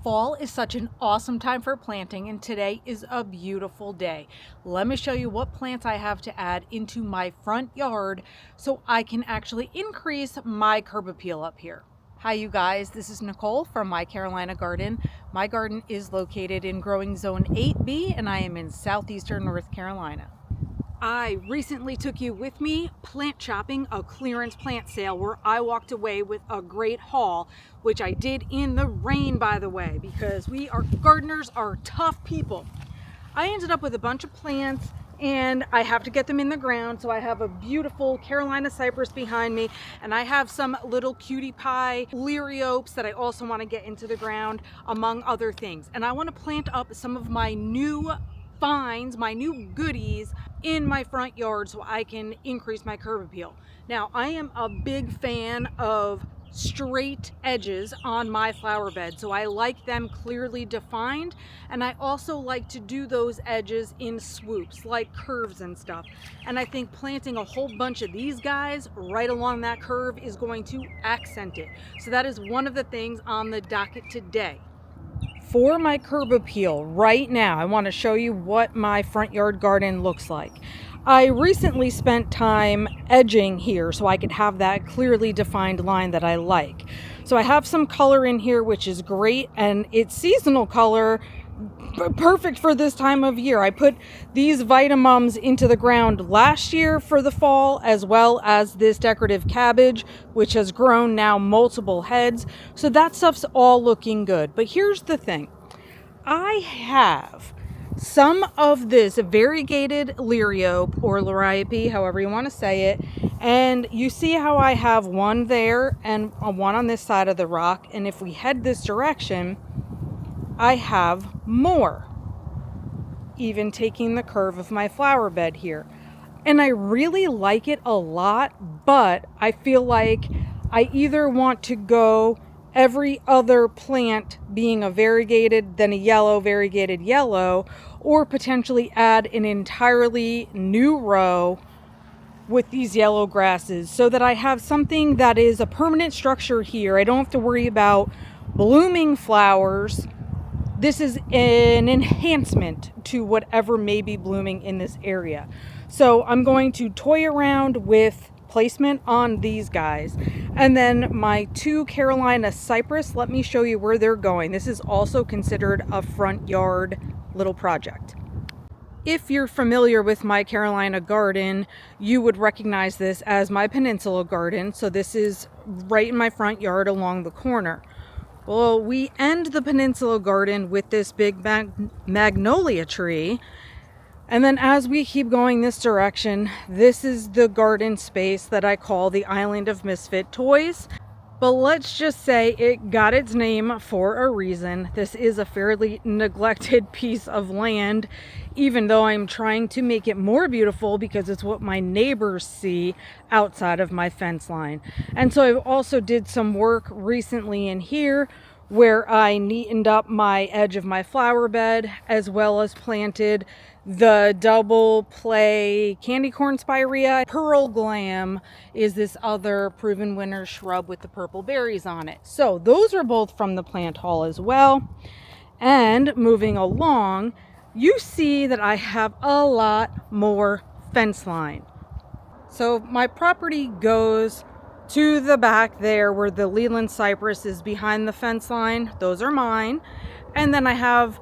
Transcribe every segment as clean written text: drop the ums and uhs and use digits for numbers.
Fall is such an awesome time for planting, and today is a beautiful day. Let me show you what plants I have to add into my front yard so I can actually increase my curb appeal up here. Hi you guys, this is Nicole from My Carolina Garden. My garden is located in growing zone 8B and I am in southeastern North Carolina. I recently took you with me plant shopping, a clearance plant sale where I walked away with a great haul, which I did in the rain, by the way, because gardeners are tough people. I ended up with a bunch of plants and I have to get them in the ground. So I have a beautiful Carolina cypress behind me and I have some little cutie pie liriopes that I also want to get into the ground, among other things. And I want to plant up some of my new finds, my new goodies in my front yard so I can increase my curb appeal. Now, I am a big fan of straight edges on my flower bed, so I like them clearly defined, and I also like to do those edges in swoops, like curves and stuff. And I think planting a whole bunch of these guys right along that curve is going to accent it. So that is one of the things on the docket today. For my curb appeal right now, I want to show you what my front yard garden looks like. I recently spent time edging here so I could have that clearly defined line that I like. So I have some color in here, which is great, and it's seasonal color, perfect for this time of year. I put these Vitamums into the ground last year for the fall, as well as this decorative cabbage, which has grown now multiple heads. So that stuff's all looking good. But here's the thing. I have some of this variegated liriope, or liriope, however you want to say it. And you see how I have one there and one on this side of the rock. And if we head this direction, I have more, even taking the curve of my flower bed here. And I really like it a lot, but I feel like I either want to go every other plant being a variegated, then a yellow, variegated yellow, or potentially add an entirely new row with these yellow grasses so that I have something that is a permanent structure here. I don't have to worry about blooming flowers. This is an enhancement to whatever may be blooming in this area. So I'm going to toy around with placement on these guys. And then my two Carolina cypress, let me show you where they're going. This is also considered a front yard little project. If you're familiar with My Carolina Garden, you would recognize this as my peninsula garden. So this is right in my front yard along the corner. Well, we end the peninsula garden with this big magnolia tree. And then as we keep going this direction, this is the garden space that I call the Island of Misfit Toys. But let's just say it got its name for a reason. This is a fairly neglected piece of land, even though I'm trying to make it more beautiful because it's what my neighbors see outside of my fence line. And so I also did some work recently in here where I neatened up my edge of my flower bed, as well as planted the double play candy corn spirea. Pearl Glam is this other proven winner shrub with the purple berries on it. So those are both from the plant haul as well. And moving along, you see that I have a lot more fence line. So my property goes to the back there where the Leland cypress is behind the fence line. Those are mine. And then I have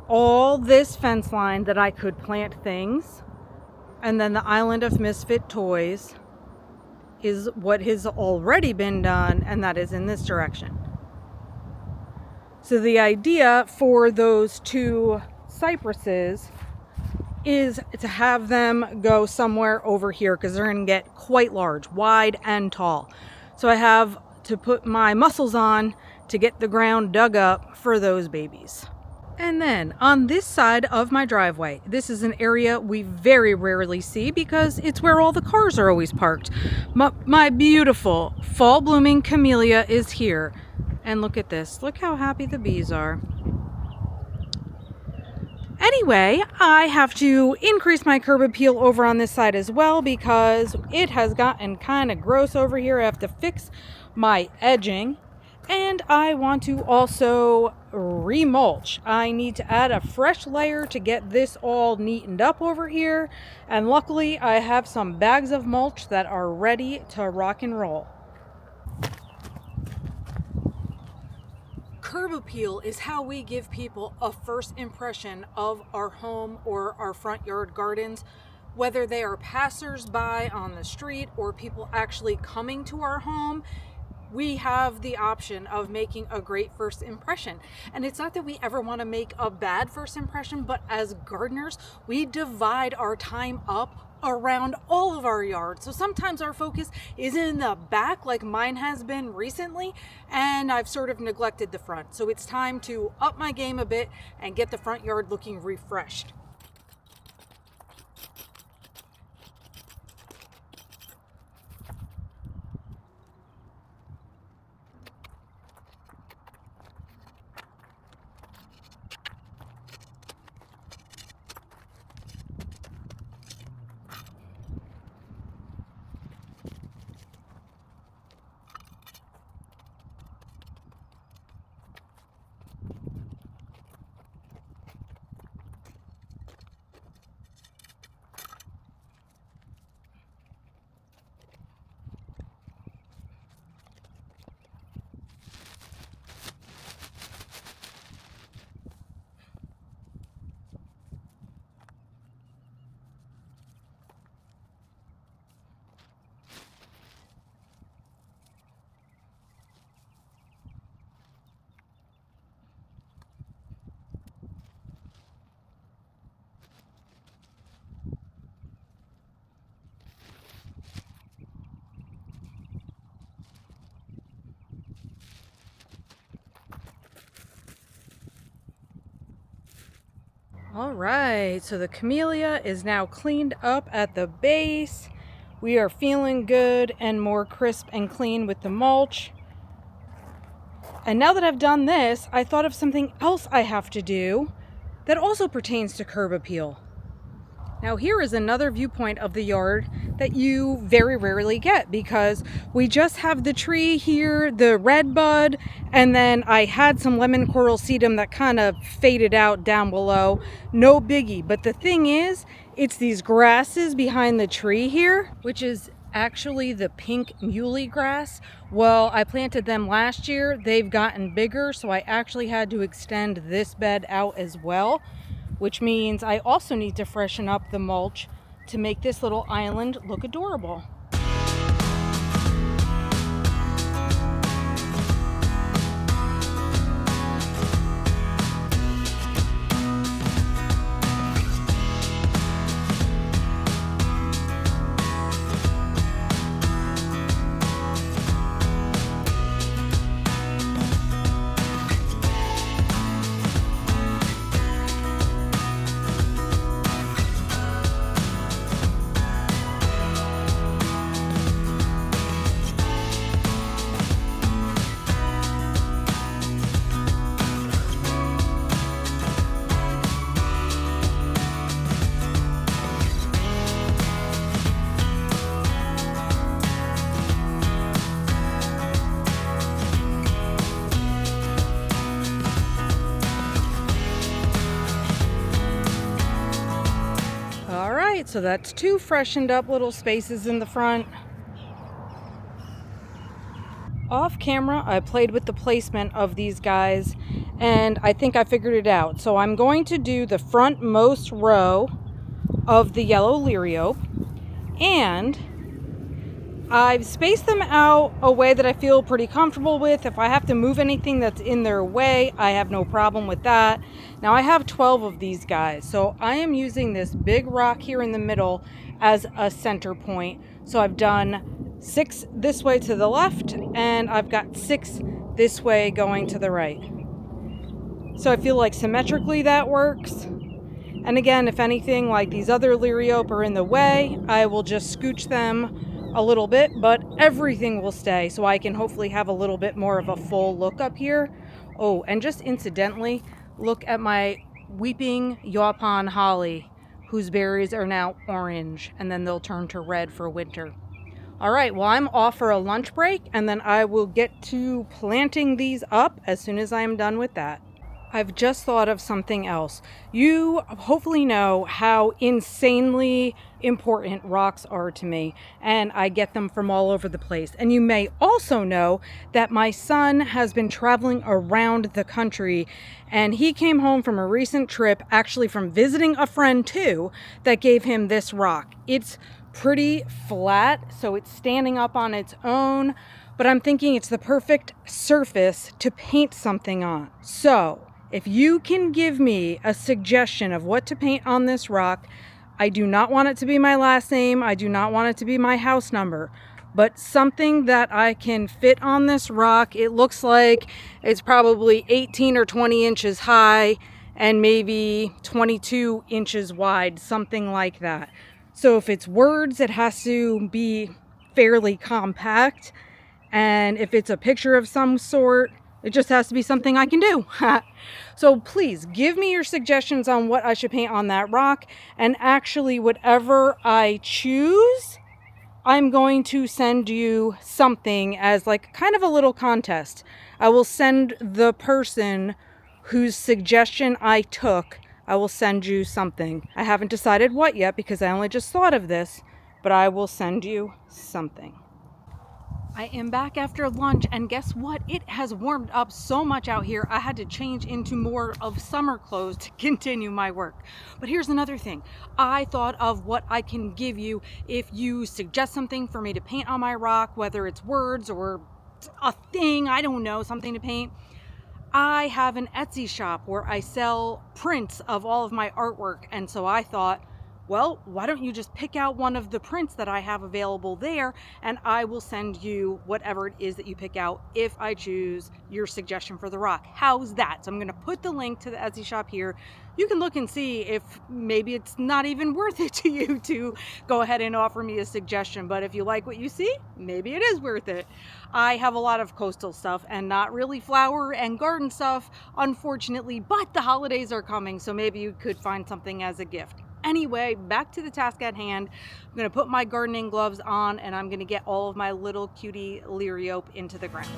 all this fence line that I could plant things. And then the Island of Misfit Toys is what has already been done, and that is in this direction. So the idea for those two cypresses is to have them go somewhere over here because they're going to get quite large, wide and tall. So I have to put my muscles on to get the ground dug up for those babies. And then on this side of my driveway, this is an area we very rarely see because it's where all the cars are always parked. My beautiful fall blooming camellia is here. And look at this. Look how happy the bees are. Anyway, I have to increase my curb appeal over on this side as well because it has gotten kind of gross over here. I have to fix my edging. And I want to also remulch. I need to add a fresh layer to get this all neatened up over here. And luckily I have some bags of mulch that are ready to rock and roll. Curb appeal is how we give people a first impression of our home or our front yard gardens, whether they are passers-by on the street or people actually coming to our home. We have the option of making a great first impression. And it's not that we ever want to make a bad first impression, but as gardeners, we divide our time up around all of our yards. So sometimes our focus is in the back, like mine has been recently, and I've sort of neglected the front. So it's time to up my game a bit and get the front yard looking refreshed. All right, so the camellia is now cleaned up at the base. We are feeling good and more crisp and clean with the mulch. And now that I've done this, I thought of something else I have to do that also pertains to curb appeal. Now here is another viewpoint of the yard that you very rarely get, because we just have the tree here, the red bud, and then I had some lemon coral sedum that kind of faded out down below. No biggie, but the thing is, it's these grasses behind the tree here, which is actually the pink muley grass. Well, I planted them last year. They've gotten bigger, so I actually had to extend this bed out as well, which means I also need to freshen up the mulch to make this little island look adorable. So that's two freshened up little spaces in the front. Off camera, I played with the placement of these guys and I think I figured it out. So I'm going to do the frontmost row of the yellow liriope, and I've spaced them out a way that I feel pretty comfortable with. If I have to move anything that's in their way, I have no problem with that. Now I have 12 of these guys, so I am using this big rock here in the middle as a center point. So I've done 6 this way to the left, and I've got 6 this way going to the right. So I feel like symmetrically that works. And again, if anything like these other liriope are in the way, I will just scooch them a little bit, but everything will stay, so I can hopefully have a little bit more of a full look up here. Oh, and just incidentally, look at my weeping yaupon holly, whose berries are now orange, and then they'll turn to red for winter. All right, well, I'm off for a lunch break, and then I will get to planting these up as soon as I am done with that. I've just thought of something else. You hopefully know how insanely important rocks are to me, and I get them from all over the place. And you may also know that my son has been traveling around the country, and he came home from a recent trip, actually from visiting a friend too, that gave him this rock. It's pretty flat, so it's standing up on its own, but I'm thinking it's the perfect surface to paint something on. So if you can give me a suggestion of what to paint on this rock, I do not want it to be my last name. I do not want it to be my house number, but something that I can fit on this rock. It looks like it's probably 18 or 20 inches high and maybe 22 inches wide, something like that. So if it's words, it has to be fairly compact. And if it's a picture of some sort, it just has to be something I can do. So please give me your suggestions on what I should paint on that rock. And actually, whatever I choose, I'm going to send you something as like kind of a little contest. I will send the person whose suggestion I took, I will send you something. I haven't decided what yet because I only just thought of this, but I will send you something. I am back after lunch, and guess what? It has warmed up so much out here, I had to change into more of summer clothes to continue my work. But here's another thing. I thought of what I can give you if you suggest something for me to paint on my rock, whether it's words or a thing, I don't know, something to paint. I have an Etsy shop where I sell prints of all of my artwork, and so I thought, well, why don't you just pick out one of the prints that I have available there, and I will send you whatever it is that you pick out if I choose your suggestion for the rock. How's that? So I'm going to put the link to the Etsy shop here. You can look and see if maybe it's not even worth it to you to go ahead and offer me a suggestion. But if you like what you see, maybe it is worth it. I have a lot of coastal stuff and not really flower and garden stuff, unfortunately, but the holidays are coming, so maybe you could find something as a gift. Anyway, back to the task at hand. I'm going to put my gardening gloves on, and I'm going to get all of my little cutie liriope into the ground.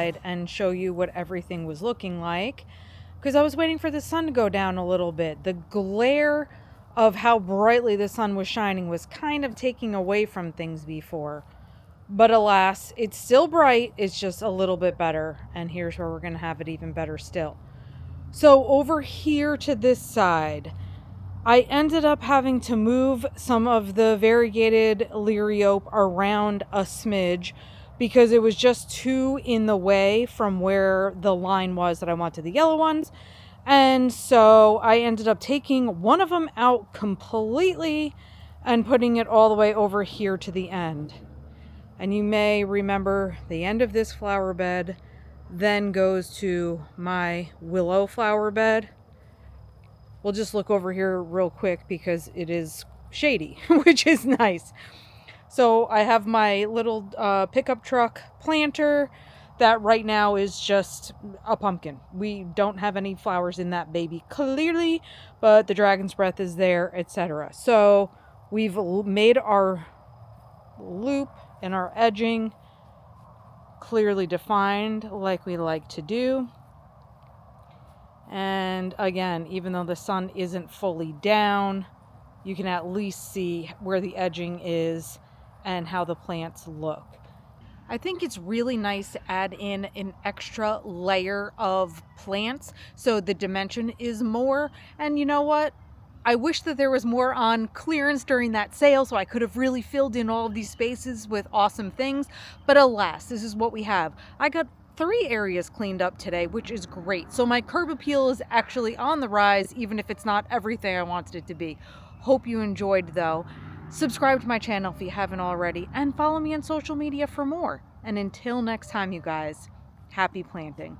outside and show you what everything was looking like, because I was waiting for the sun to go down a little bit. The glare of how brightly the sun was shining was kind of taking away from things before. But alas, it's still bright, it's just a little bit better. And here's where we're going to have it even better still. So over here to this side, I ended up having to move some of the variegated liriope around a smidge because it was just too in the way from where the line was that I wanted the yellow ones. And so I ended up taking one of them out completely and putting it all the way over here to the end. And you may remember the end of this flower bed then goes to my willow flower bed. We'll just look over here real quick because it is shady, which is nice. So I have my little pickup truck planter that right now is just a pumpkin. We don't have any flowers in that baby clearly, but the dragon's breath is there, etc. So we've made our loop and our edging clearly defined like we like to do. And again, even though the sun isn't fully down, you can at least see where the edging is and how the plants look. I think it's really nice to add in an extra layer of plants so the dimension is more. And you know what? I wish that there was more on clearance during that sale so I could have really filled in all of these spaces with awesome things. But alas, this is what we have. I got 3 areas cleaned up today, which is great. So my curb appeal is actually on the rise, even if it's not everything I wanted it to be. Hope you enjoyed though. Subscribe to my channel if you haven't already, and follow me on social media for more. And until next time, you guys, happy planting.